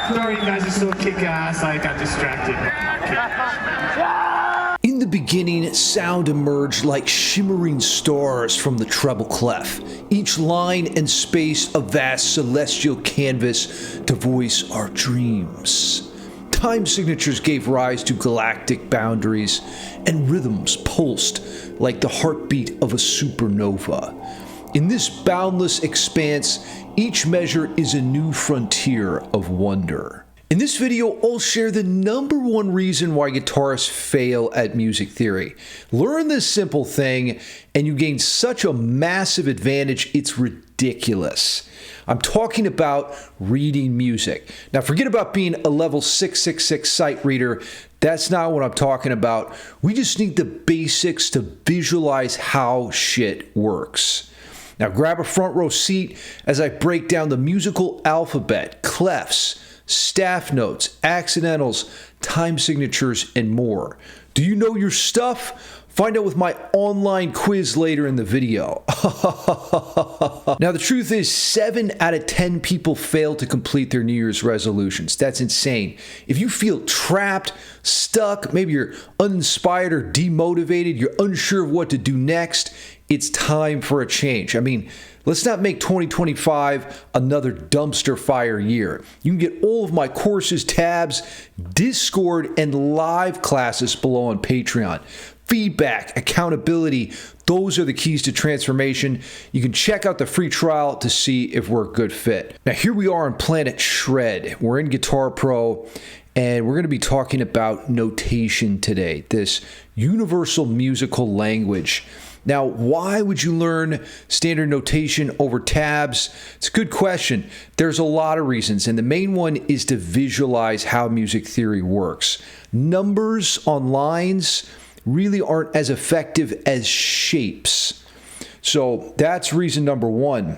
Sorry, you guys are so kick-ass. I got distracted. In the beginning, sound emerged like shimmering stars from the treble clef, each line and space a vast celestial canvas to voice our dreams. Time signatures gave rise to galactic boundaries, and rhythms pulsed like the heartbeat of a supernova. In this boundless expanse, each measure is a new frontier of wonder. In this video, I'll share the #1 reason why guitarists fail at music theory. Learn this simple thing, and you gain such a massive advantage, it's ridiculous. I'm talking about reading music. Now, forget about being a level 666 sight reader. That's not what I'm talking about. We just need the basics to visualize how shit works. Now, grab a front row seat as I break down the musical alphabet, clefs, staff notes, accidentals, time signatures, and more. Do you know your stuff? Find out with my online quiz later in the video. Now, the truth is 7 out of 10 people fail to complete their New Year's resolutions. That's insane. If you feel trapped, stuck, maybe you're uninspired or demotivated, you're unsure of what to do next, it's time for a change. I mean, let's not make 2025 another dumpster fire year. You can get all of my courses, tabs, Discord, and live classes below on Patreon. Feedback, accountability, those are the keys to transformation. You can check out the free trial to see if we're a good fit. Now, here we are on Planet Shred. We're in Guitar Pro, and we're going to be talking about notation today, this universal musical language. Now, why would you learn standard notation over tabs? It's a good question. There's a lot of reasons, and the main one is to visualize how music theory works. Numbers on lines really aren't as effective as shapes. So that's reason #1.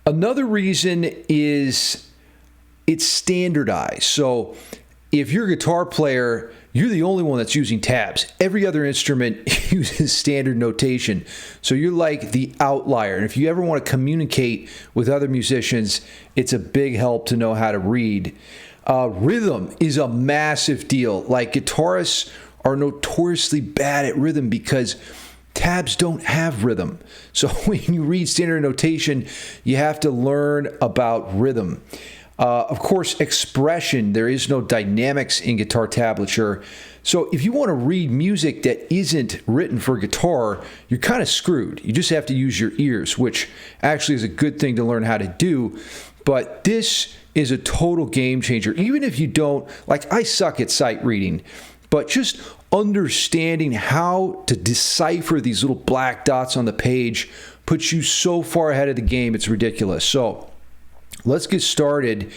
Another reason is it's standardized. So if you're a guitar player, you're the only one that's using tabs. Every other instrument uses standard notation. So you're like the outlier. And if you ever want to communicate with other musicians, it's a big help to know how to read. Rhythm is a massive deal. Like, guitarists are notoriously bad at rhythm because tabs don't have rhythm. So when you read standard notation, you have to learn about rhythm. Of course, expression. There is no dynamics in guitar tablature. So if you want to read music that isn't written for guitar, you're kind of screwed. You just have to use your ears, which actually is a good thing to learn how to do. But this is a total game changer. Even if you don't, like, I suck at sight reading, but just understanding how to decipher these little black dots on the page puts you so far ahead of the game, it's ridiculous. So let's get started.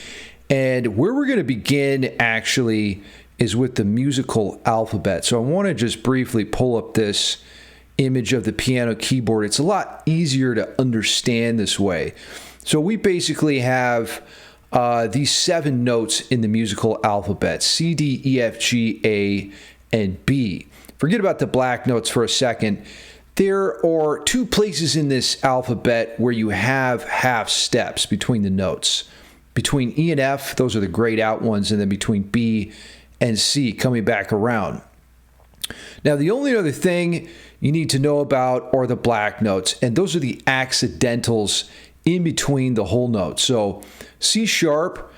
And where we're going to begin actually is with the musical alphabet. So I want to just briefly pull up this image of the piano keyboard. It's a lot easier to understand this way. So we basically have these 7 notes in the musical alphabet: C, D, E, F, G, A, and B. Forget about the black notes for a second. There are 2 places in this alphabet where you have half steps between the notes. Between E and F, those are the grayed out ones, and then between B and C, coming back around. Now, the only other thing you need to know about are the black notes, and those are the accidentals in between the whole note. So C sharp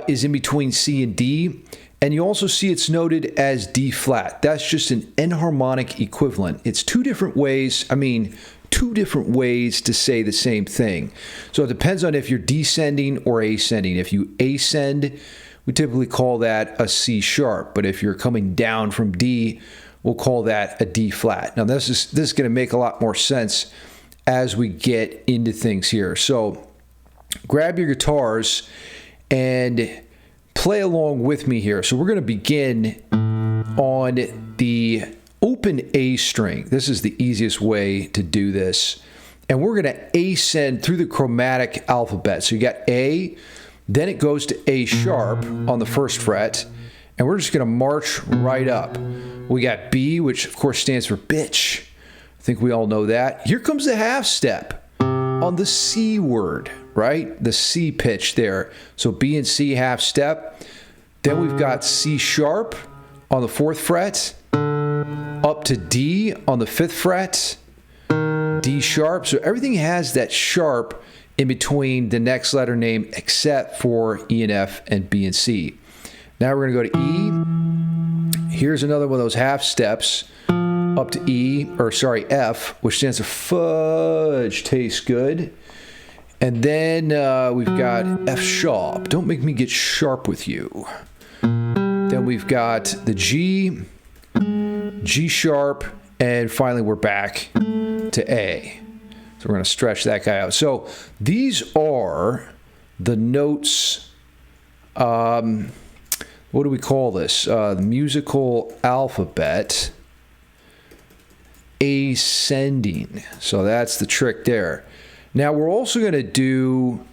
is in between C and D, and you also see it's noted as D flat. That's just an enharmonic equivalent. It's 2 different ways, to say the same thing. So it depends on if you're descending or ascending. If you ascend, we typically call that a C sharp, but if you're coming down from D, we'll call that a D flat. Now this is going to make a lot more sense as we get into things here. So grab your guitars and play along with me here. So we're going to begin on the open A string. This is the easiest way to do this. And we're going to ascend through the chromatic alphabet. So you got A, then it goes to A sharp on the 1st fret, and we're just going to march right up. We got B, which of course stands for bitch. I think we all know that. Here comes the half step on the C word, right? The C pitch there. So B and C half step. Then we've got C sharp on the 4th fret, up to D on the 5th fret, D sharp. So everything has that sharp in between the next letter name except for E and F and B and C. Now we're going to go to E. Here's another one of those half steps up to F, which stands for fudge, tastes good. And then we've got F sharp. Don't make me get sharp with you. Then we've got the G, G sharp, and finally we're back to A. So we're going to stretch that guy out. So these are the notes. What do we call this? The musical alphabet ascending. So that's the trick there. Now we're also going to do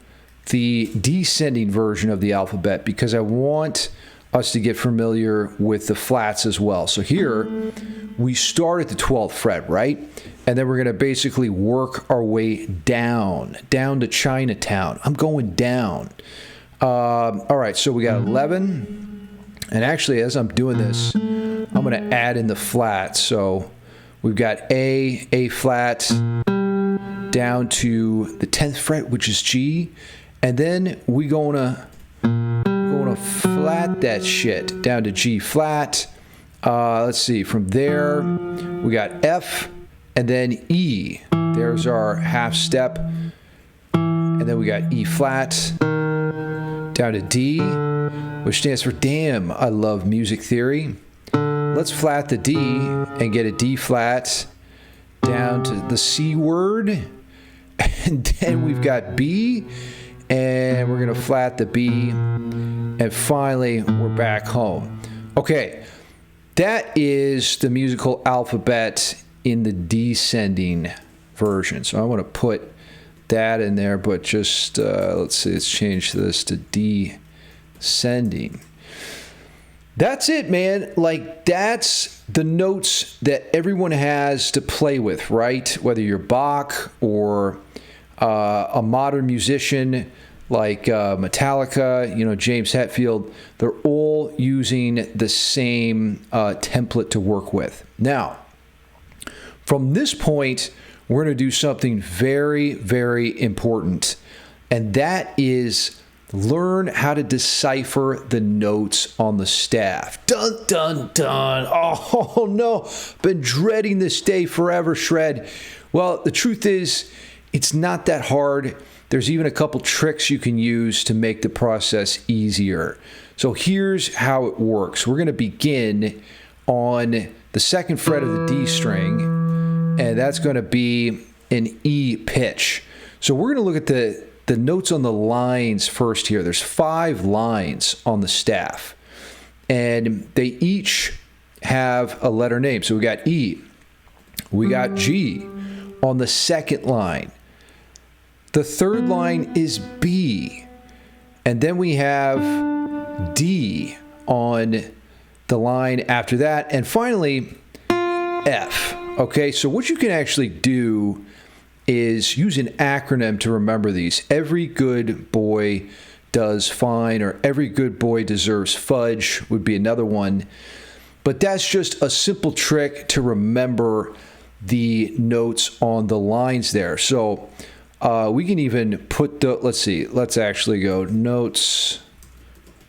the descending version of the alphabet because I want us to get familiar with the flats as well. So here we start at the 12th fret, right? And then we're going to basically work our way down to Chinatown. I'm going down. All right, so we got 11. And actually, as I'm doing this, I'm going to add in the flats. So we've got A flat, down to the 10th fret, which is G. And then we're going to flat that shit down to G flat. Let's see, from there, we got F and then E. There's our half step. And then we got E flat down to D, which stands for damn, I love music theory. Let's flat the D and get a D flat down to the C word. And then we've got B, and we're going to flat the B. And finally, we're back home. Okay, that is the musical alphabet in the descending version. So I want to put that in there, but just, let's see, let's change this to descending. That's it, man. Like, that's the notes that everyone has to play with, right? Whether you're Bach or a modern musician like Metallica, James Hetfield, they're all using the same template to work with. Now, from this point, we're going to do something very, very important, and that is learn how to decipher the notes on the staff. Dun, dun, dun. Oh, no. Been dreading this day forever, Shred. Well, the truth is, it's not that hard. There's even a couple tricks you can use to make the process easier. So here's how it works. We're going to begin on the 2nd fret of the D string, and that's going to be an E pitch. So we're going to look at the notes on the lines first here. There's 5 lines on the staff, and they each have a letter name. So we got E, we got G on the 2nd line. The 3rd line is B, and then we have D on the line after that, and finally F. Okay, so what you can actually do is use an acronym to remember these. Every good boy does fine, or every good boy deserves fudge would be another one. But that's just a simple trick to remember the notes on the lines there. So we can even put the, let's actually go notes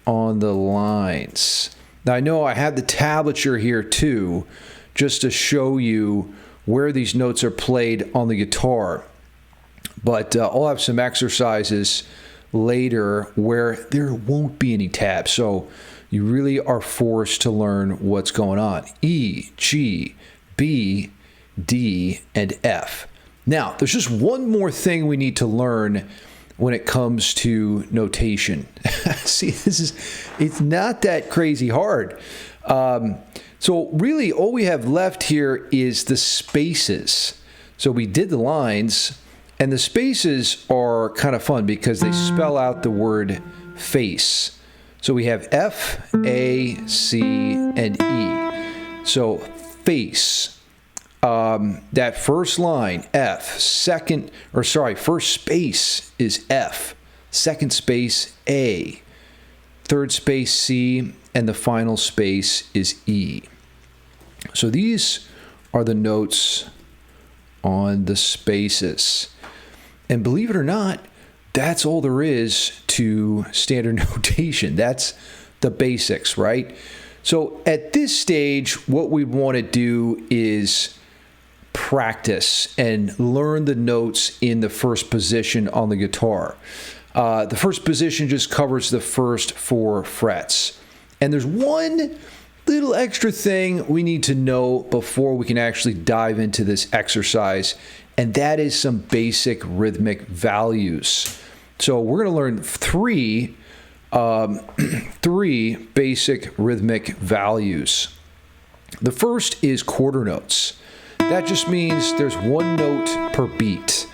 on the lines. Now I know I have the tablature here too, just to show you where these notes are played on the guitar. But I'll have some exercises later where there won't be any tabs. So you really are forced to learn what's going on. E, G, B, D, and F. Now, there's just one more thing we need to learn when it comes to notation. See, it's not that crazy hard. So really, all we have left here is the spaces. So we did the lines, and the spaces are kind of fun because they spell out the word face. So we have F, A, C, and E. So face. that first line, F, first space is F, second space, A, third space, C, and the final space is E. So these are the notes on the spaces. And believe it or not, that's all there is to standard notation. That's the basics, right? So at this stage, what we want to do is practice and learn the notes in the first position on the guitar. The first position just covers the first 4 frets. And there's one little extra thing we need to know before we can actually dive into this exercise, and that is some basic rhythmic values. So we're going to learn three basic rhythmic values. The first is quarter notes. That just means there's one note per beat.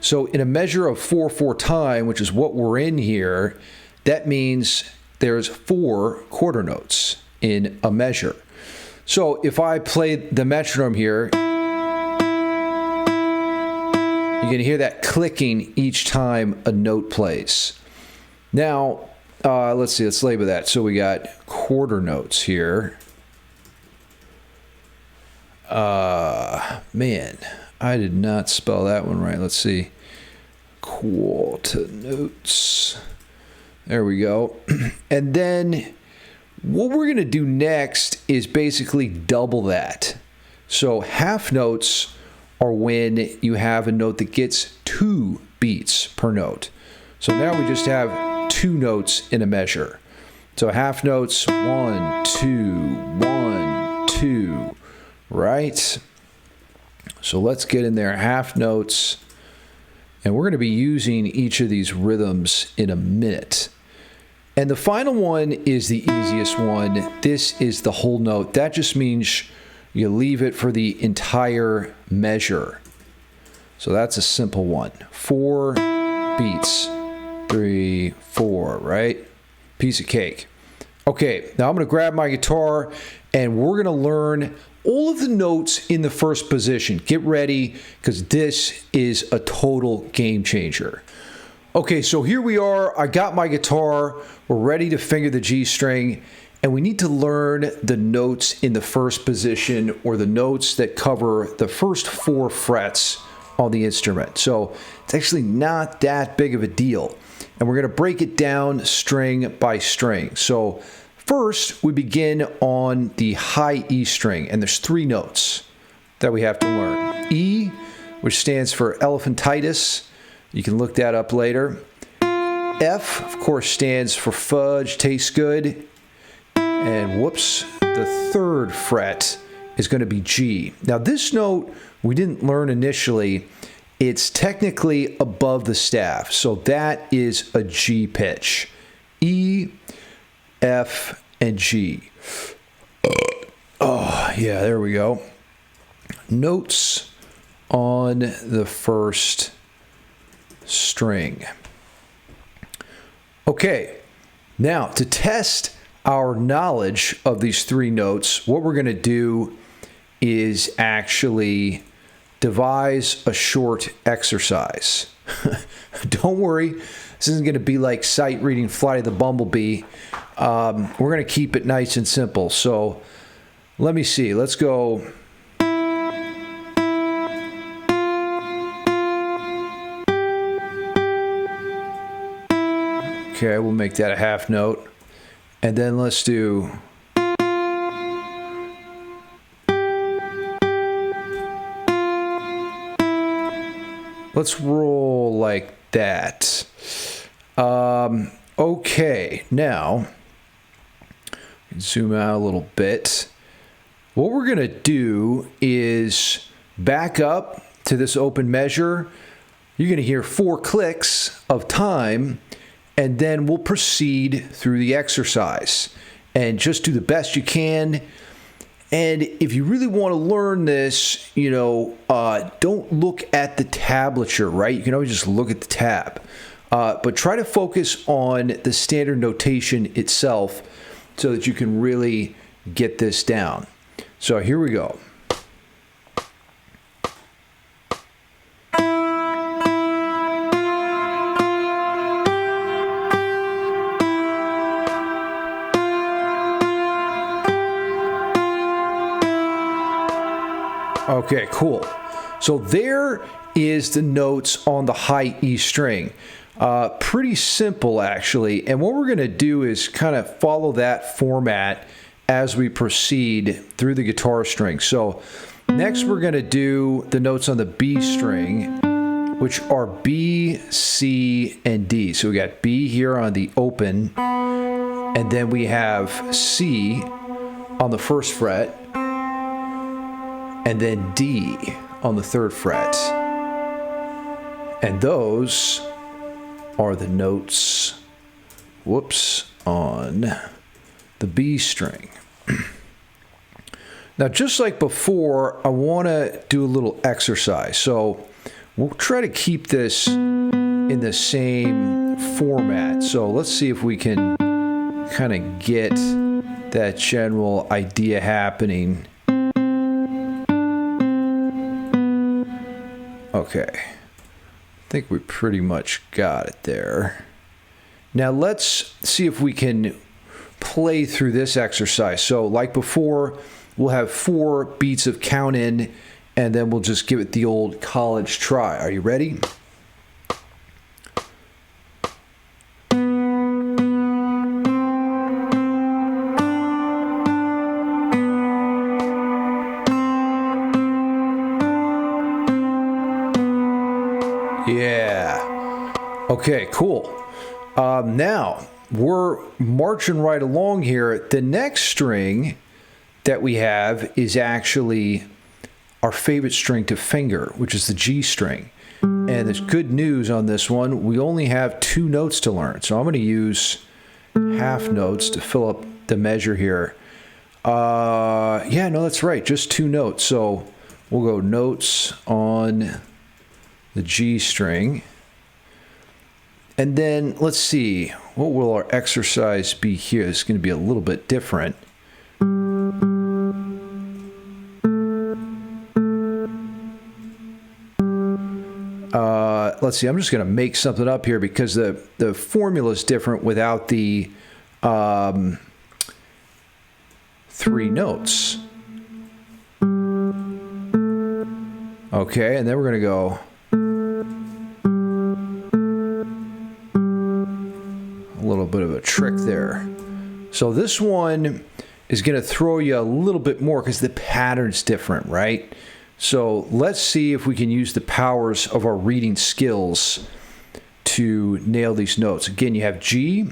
So in a measure of 4/4 time, which is what we're in here, that means there's 4 quarter notes in a measure. So if I play the metronome here, you can hear that clicking each time a note plays. Now, let's see, let's label that. So we got quarter notes here. Man, I did not spell that one right. Let's see. Quarter notes. There we go. And then what we're going to do next is basically double that. So half notes are when you have a note that gets 2 beats per note. So now we just have 2 notes in a measure. So half notes, 1, 2, 1, 2, right? So let's get in there, half notes. And we're going to be using each of these rhythms in a minute. And the final one is the easiest one. This is the whole note. That just means you leave it for the entire measure. So that's a simple one. 4 beats. 3, 4, right? Piece of cake. Okay, now I'm going to grab my guitar and we're going to learn all of the notes in the first position. Get ready, because this is a total game changer. Okay, so here we are. I got my guitar. We're ready to finger the G string, and we need to learn the notes in the first position, or the notes that cover the first 4 frets on the instrument. So it's actually not that big of a deal. And we're going to break it down string by string. So first, we begin on the high E string, and there's 3 notes that we have to learn. E, which stands for elephantitis. You can look that up later. F, of course, stands for fudge, tastes good. And whoops, the 3rd fret is going to be G. Now, this note we didn't learn initially. It's technically above the staff, so that is a G pitch. E, F, and G. Oh, yeah, there we go. Notes on the first string. Okay, now to test our knowledge of these 3 notes, what we're going to do is actually devise a short exercise. Don't worry, this isn't going to be like sight reading Flight of the Bumblebee. We're going to keep it nice and simple. So let me see. Let's go. Okay, we'll make that a half note. And then let's do. Let's roll like that. Okay, now zoom out a little bit. What we're going to do is back up to this open measure. You're going to hear 4 clicks of time, and then we'll proceed through the exercise. And just do the best you can. And if you really want to learn this, don't look at the tablature, right? You can always just look at the tab. But try to focus on the standard notation itself so that you can really get this down. So here we go. Okay, cool. So there is the notes on the high E string. Pretty simple, actually. And what we're going to do is kind of follow that format as we proceed through the guitar string. So next we're going to do the notes on the B string, which are B, C, and D. So we got B here on the open, and then we have C on the first fret, and then D on the third fret. And those are the notes, on the B string. Now, just like before, I want to do a little exercise. So we'll try to keep this in the same format. So let's see if we can kind of get that general idea happening. Okay. I think we pretty much got it there. Now let's see if we can play through this exercise. So like before, we'll have 4 beats of count in, and then we'll just give it the old college try. Are you ready? Yeah. Okay, cool. Now, we're marching right along here. The next string that we have is actually our favorite string to finger, which is the G string. And there's good news on this one. We only have 2 notes to learn. So I'm going to use half notes to fill up the measure here. Yeah, no, that's right. Just 2 notes. So we'll go notes on the G string. And then let's see, what will our exercise be here? It's going to be a little bit different. Let's see, I'm just going to make something up here because the formula is different without the 3 notes. Okay, and then we're going to go a little bit of a trick there. So this one is going to throw you a little bit more because the pattern's different, right? So let's see if we can use the powers of our reading skills to nail these notes. Again, you have G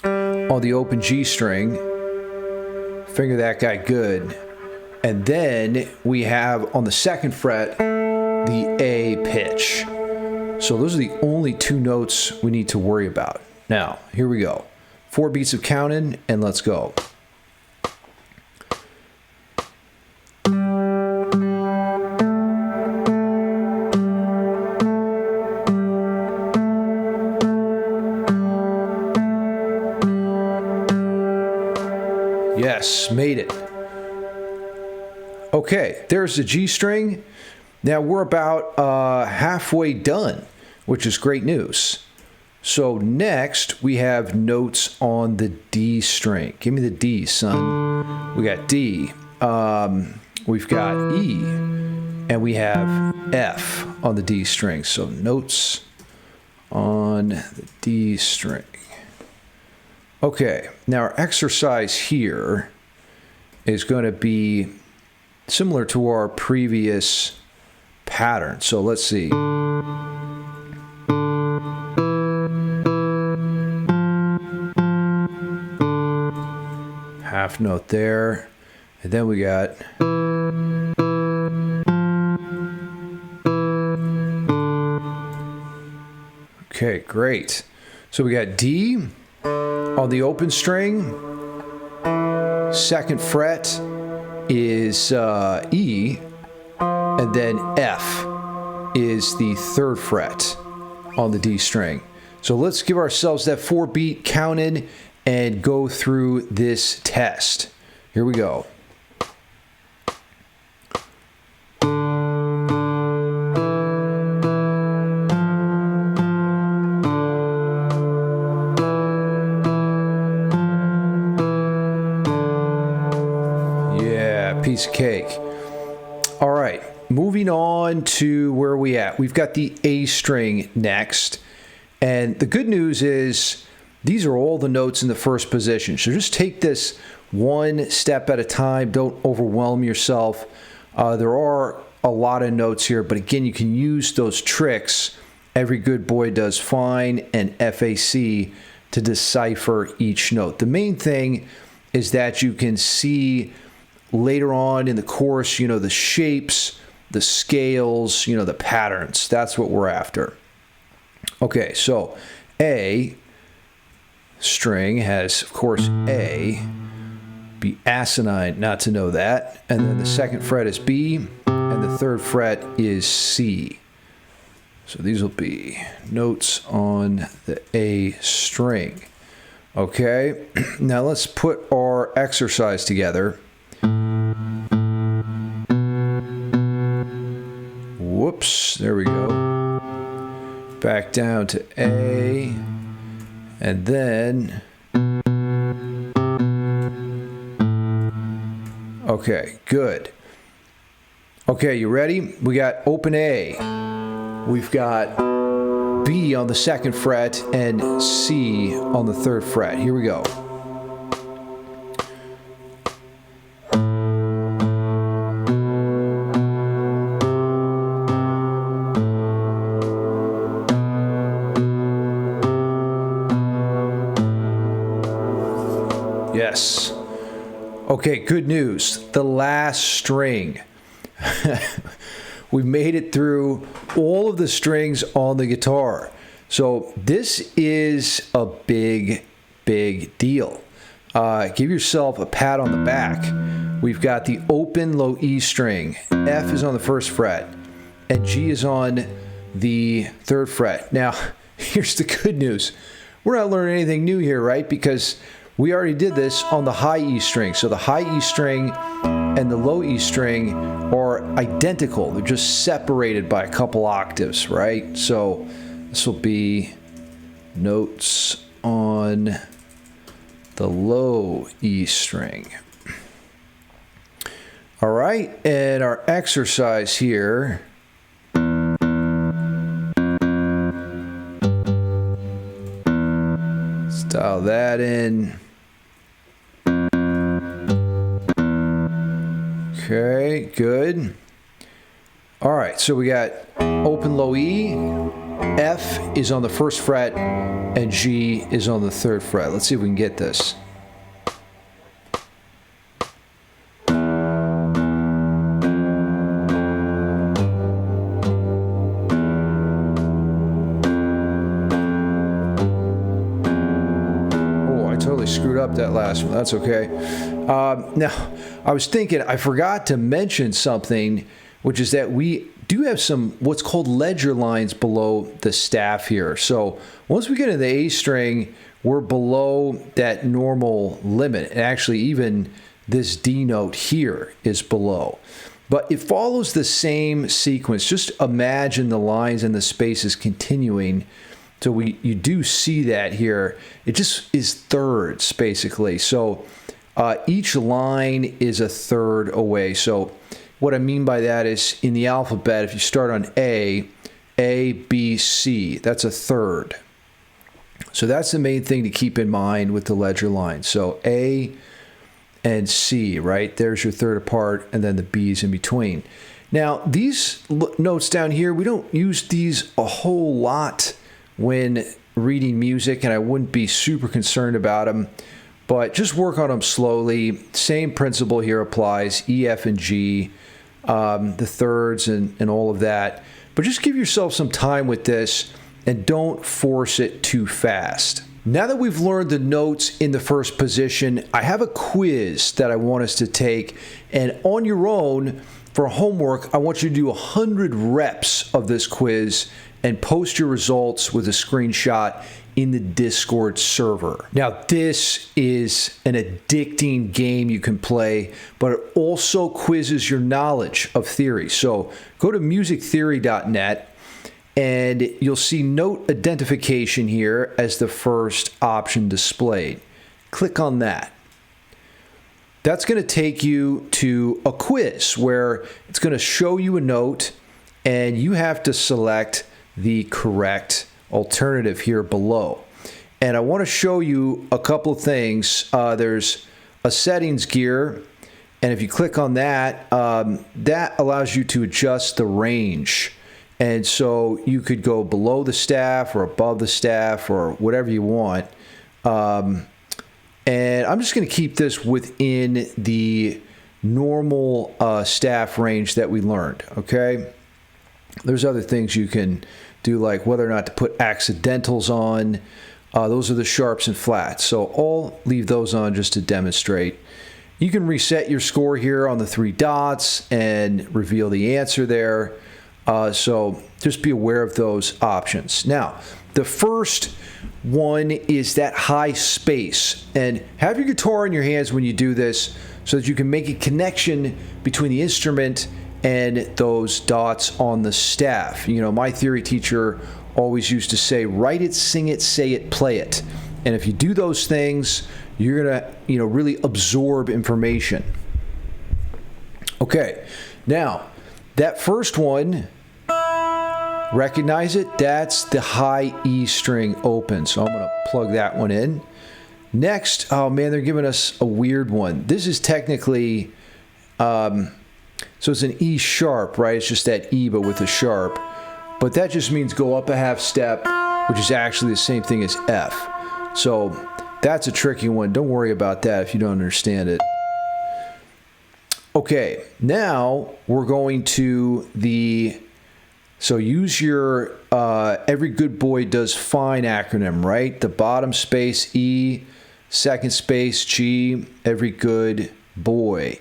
on the open G string. Finger that guy good. And then we have on the 2nd fret the A pitch. So those are the only 2 notes we need to worry about. Now, here we go. 4 beats of counting, and let's go. Yes, made it. Okay, there's the G string. Now we're about halfway done, which is great news. So next we have notes on the D string. Give me the D, son. We got D. We've got E, and we have F on the D string. So notes on the D string. Okay, now our exercise here is going to be similar to our previous pattern. So let's see. Half note there, and then we got okay, great. So we got D on the open string. 2nd fret is E, and then F is the 3rd fret on the D string. So let's give ourselves that 4-beat count in and go through this test. Here we go. Yeah, piece of cake. All right, on to where we at. We've got the A string next. And the good news is these are all the notes in the first position. So just take this one step at a time. Don't overwhelm yourself. There are a lot of notes here, but again, you can use those tricks. Every good boy does fine and FAC to decipher each note. The main thing is that you can see later on in the course, you know, the shapes, the scales, you know, the patterns. That's what we're after. Okay, so A string has, of course, A. Be asinine not to know that. And then the second fret is B, and the third fret is C. So these will be notes on the A string. Okay, now let's put our exercise together. Whoops, there we go. Back down to A, and then, okay, good. Okay, you ready? We got open A. We've got B on the second fret and C on the third fret. Here we go. Yes. Okay, good news. The last string. We've made it through all of the strings on the guitar. So this is a big, big deal. Give yourself a pat on the back. We've got the open low E string. F is on the first fret, and G is on the third fret. Now, here's the good news. We're not learning anything new here, right? Because we already did this on the high E string. So the high E string and the low E string are identical. They're just separated by a couple octaves, right? So this will be notes on the low E string. All right, and our exercise here. Let's dial that in. Okay, good. All right, so we got open low E, F is on the first fret, and G is on the third fret. Let's see if we can get this. Oh, I totally screwed up that last one. That's okay. Now, I was thinking, I forgot to mention something, which is that we do have some what's called ledger lines below the staff here. So once we get into the A string, we're below that normal limit. And actually, even this D note here is below. But it follows the same sequence. Just imagine the lines and the spaces continuing. So you do see that here. It just is thirds, basically. So each line is a third away. So what I mean by that is in the alphabet, if you start on A, B, C, that's a third. So that's the main thing to keep in mind with the ledger line. So A and C, right? There's your third apart, and then the B's in between. Now, these notes down here, we don't use these a whole lot when reading music, and I wouldn't be super concerned about them. But just work on them slowly. Same principle here applies, E, F, and G, the thirds and all of that. But just give yourself some time with this and don't force it too fast. Now that we've learned the notes in the first position, I have a quiz that I want us to take. And on your own, for homework, I want you to do 100 reps of this quiz and post your results with a screenshot in the Discord server. Now, this is an addicting game you can play, but it also quizzes your knowledge of theory. So go to musictheory.net and you'll see note identification here as the first option displayed. Click on that. That's going to take you to a quiz where it's going to show you a note and you have to select the correct alternative here below. And I want to show you a couple of things. There's a settings gear, and if you click on that, that allows you to adjust the range. And so you could go below the staff or above the staff or whatever you want. And I'm just going to keep this within the normal staff range that we learned, okay? There's other things you can do, like whether or not to put accidentals on. Those are the sharps and flats. So I'll leave those on just to demonstrate. You can reset your score here on the 3 dots and reveal the answer there. So just be aware of those options. Now, the first one is that high space. And have your guitar in your hands when you do this so that you can make a connection between the instrument and those dots on the staff. You know, my theory teacher always used to say, write it, sing it, say it, play it. And if you do those things, you're going to, you know, really absorb information. Okay, now, that first one, recognize it? That's the high E string open. So I'm going to plug that one in. Next, oh man, they're giving us a weird one. This is technically, so it's an E sharp, right? It's just that E, but with a sharp. But that just means go up a half step, which is actually the same thing as F. So that's a tricky one. Don't worry about that if you don't understand it. Okay, now we're going to the, so use your Every Good Boy Does Fine acronym, right? The bottom space E, second space G, every good boy.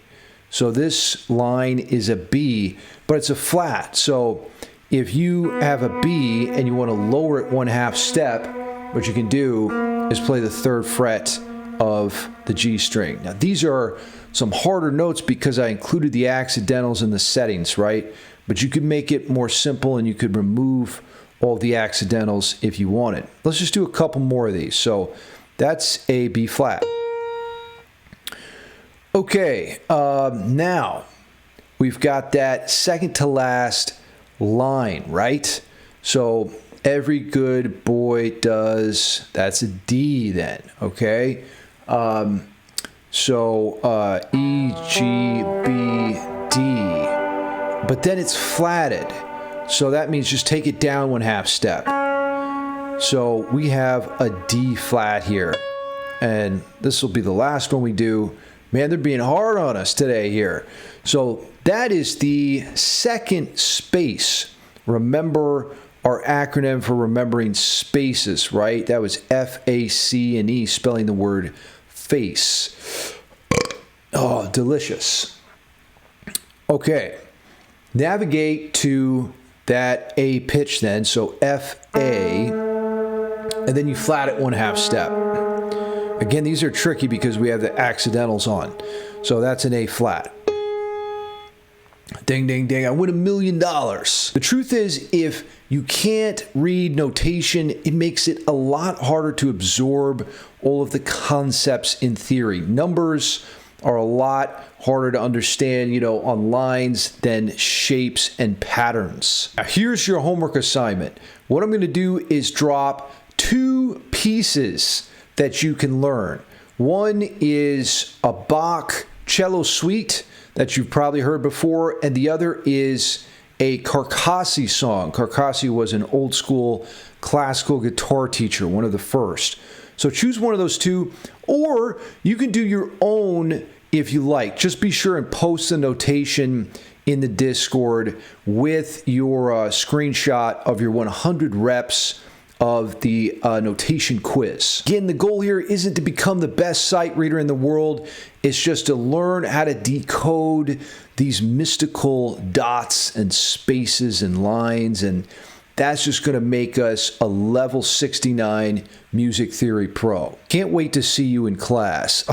So this line is a B, but it's a flat. So if you have a B and you want to lower it 1/2 step, what you can do is play the 3rd fret of the G string. Now these are some harder notes because I included the accidentals in the settings, right? But you could make it more simple and you could remove all the accidentals if you wanted. Let's just do a couple more of these. So that's a B flat. Okay, now we've got that second to last line, right? So every good boy does, that's a D then, okay? E, G, B, D. But then it's flatted. So that means just take it down 1/2 step. So we have a D flat here. And this will be the last one we do. Man, they're being hard on us today here. So that is the second space. Remember our acronym for remembering spaces, right? That was F-A-C-E, spelling the word face. Oh, delicious. Okay, navigate to that A pitch then. So F-A, and then you flat it 1/2 step. Again, these are tricky because we have the accidentals on. So that's an A flat. Ding, ding, ding, I win $1 million. The truth is, if you can't read notation, it makes it a lot harder to absorb all of the concepts in theory. Numbers are a lot harder to understand, you know, on lines than shapes and patterns. Now, here's your homework assignment. What I'm going to do is drop 2 pieces that you can learn. One is a Bach cello suite that you've probably heard before, and the other is a Carcassi song. Carcassi was an old school classical guitar teacher, one of the first. So choose one of those 2, or you can do your own if you like. Just be sure and post the notation in the Discord with your screenshot of your 100 reps of the notation quiz. Again, the goal here isn't to become the best sight reader in the world. It's just to learn how to decode these mystical dots and spaces and lines, and that's just going to make us a level 69 music theory pro. Can't wait to see you in class.